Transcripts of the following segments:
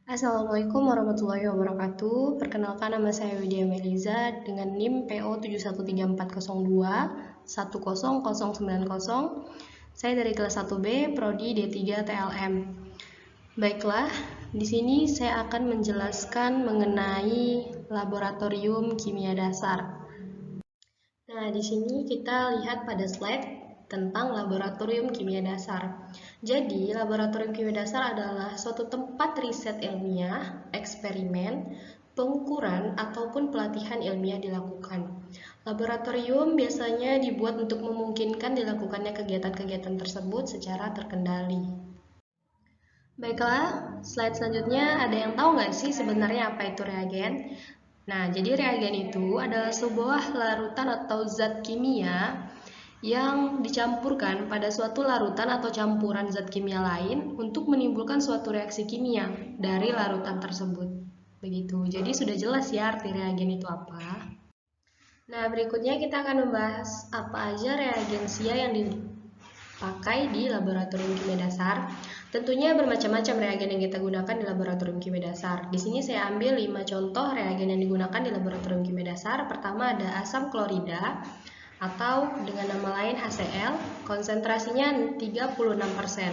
Assalamualaikum warahmatullahi wabarakatuh. Perkenalkan, nama saya Widya Meliza dengan NIM PO 713402 10090. Saya dari kelas 1B Prodi D3 TLM. Baiklah, di sini saya akan menjelaskan mengenai laboratorium kimia dasar. Nah, di sini kita lihat pada slide tentang laboratorium kimia dasar. Jadi, laboratorium kimia dasar adalah suatu tempat riset ilmiah, eksperimen, pengukuran, ataupun pelatihan ilmiah dilakukan. Laboratorium biasanya dibuat untuk memungkinkan dilakukannya kegiatan-kegiatan tersebut secara terkendali. Baiklah, slide selanjutnya ada yang tahu nggak sih sebenarnya apa itu reagen? Nah, jadi reagen itu adalah sebuah larutan atau zat kimia yang dicampurkan pada suatu larutan atau campuran zat kimia lain untuk menimbulkan suatu reaksi kimia dari larutan tersebut. Begitu. Jadi sudah jelas ya arti reagen itu apa. Nah, berikutnya kita akan membahas apa aja reagensia yang dipakai di laboratorium kimia dasar. Tentunya bermacam-macam reagen yang kita gunakan di laboratorium kimia dasar. Di sini saya ambil 5 contoh reagen yang digunakan di laboratorium kimia dasar. Pertama ada asam klorida atau dengan nama lain HCl, konsentrasinya 36%.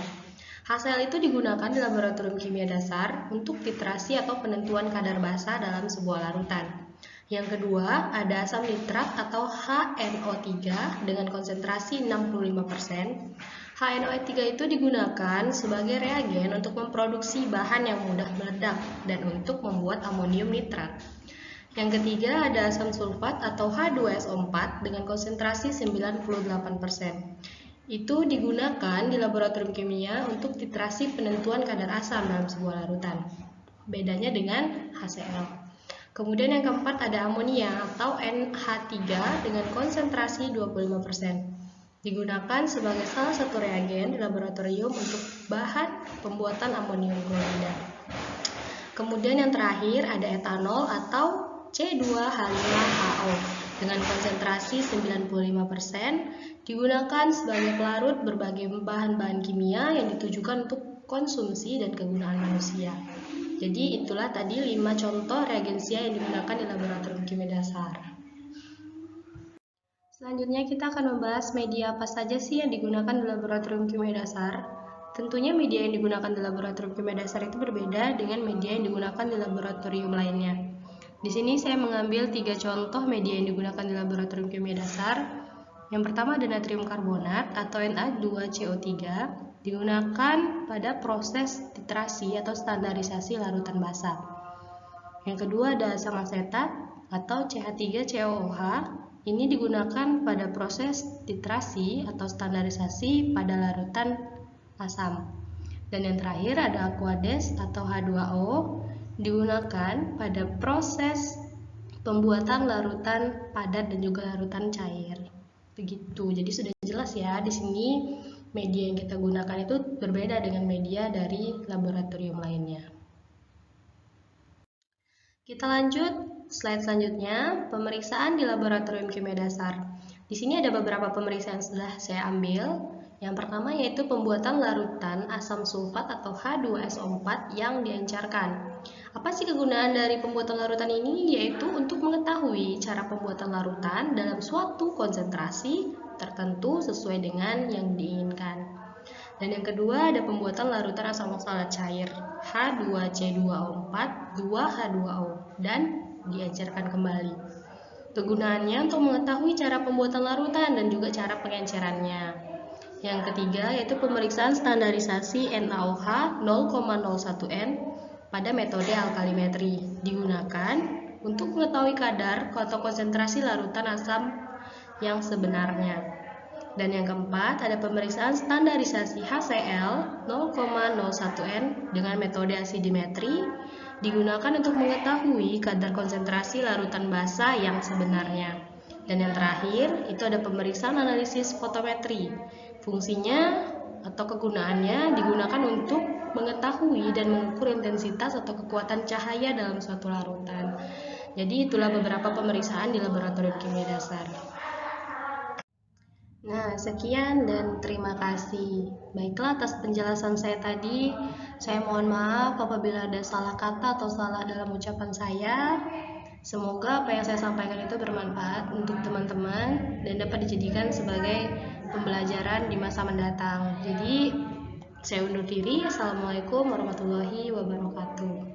HCl itu digunakan di laboratorium kimia dasar untuk titrasi atau penentuan kadar basa dalam sebuah larutan. Yang kedua, ada asam nitrat atau HNO3 dengan konsentrasi 65%. HNO3 itu digunakan sebagai reagen untuk memproduksi bahan yang mudah meledak dan untuk membuat amonium nitrat. Yang ketiga ada asam sulfat atau H2SO4 dengan konsentrasi 98%. Itu digunakan di laboratorium kimia untuk titrasi penentuan kadar asam dalam sebuah larutan. Bedanya dengan HCl. Kemudian yang keempat ada amonia atau NH3 dengan konsentrasi 25%. Digunakan sebagai salah satu reagen di laboratorium untuk bahan pembuatan amonium klorida. Kemudian yang terakhir ada etanol atau C2H5HO dengan konsentrasi 95%, digunakan sebagai pelarut berbagai bahan-bahan kimia yang ditujukan untuk konsumsi dan kegunaan manusia. Jadi itulah tadi 5 contoh reagensia yang digunakan di laboratorium kimia dasar. Selanjutnya kita akan membahas media apa saja sih yang digunakan di laboratorium kimia dasar. Tentunya media yang digunakan di laboratorium kimia dasar itu berbeda dengan media yang digunakan di laboratorium lainnya. Di sini saya mengambil 3 contoh media yang digunakan di laboratorium kimia dasar. Yang pertama ada natrium karbonat atau Na2CO3, digunakan pada proses titrasi atau standarisasi larutan basa. Yang kedua ada asam asetat atau CH3COOH, ini digunakan pada proses titrasi atau standarisasi pada larutan asam. Dan yang terakhir ada aqueous atau H2O, digunakan pada proses pembuatan larutan padat dan juga larutan cair. Begitu. Jadi sudah jelas ya di sini media yang kita gunakan itu berbeda dengan media dari laboratorium lainnya. Kita lanjut slide selanjutnya, pemeriksaan di laboratorium kimia dasar. Di sini ada beberapa pemeriksaan yang sudah saya ambil. Yang pertama yaitu pembuatan larutan asam sulfat atau H2SO4 yang diencerkan. Apa sih kegunaan dari pembuatan larutan ini? Yaitu untuk mengetahui cara pembuatan larutan dalam suatu konsentrasi tertentu sesuai dengan yang diinginkan. Dan yang kedua ada pembuatan larutan asam oksalat cair H2C2O4 2H2O dan diencerkan kembali. Kegunaannya untuk mengetahui cara pembuatan larutan dan juga cara pengencerannya. Yang ketiga yaitu pemeriksaan standarisasi NaOH 0,01N pada metode alkalimetri, digunakan untuk mengetahui kadar atau konsentrasi larutan asam yang sebenarnya. Dan yang keempat ada pemeriksaan standarisasi HCl 0,01N dengan metode asidimetri, digunakan untuk mengetahui kadar konsentrasi larutan basa yang sebenarnya. Dan yang terakhir itu ada pemeriksaan analisis fotometri. Fungsinya atau kegunaannya digunakan untuk mengetahui dan mengukur intensitas atau kekuatan cahaya dalam suatu larutan. Jadi itulah beberapa pemeriksaan di laboratorium kimia dasar. Nah, sekian dan terima kasih. Baiklah, atas penjelasan saya tadi, saya mohon maaf apabila ada salah kata atau salah dalam ucapan saya. Semoga apa yang saya sampaikan itu bermanfaat untuk teman-teman dan dapat dijadikan sebagai pembelajaran di masa mendatang. Jadi, saya undur diri. Assalamualaikum warahmatullahi wabarakatuh.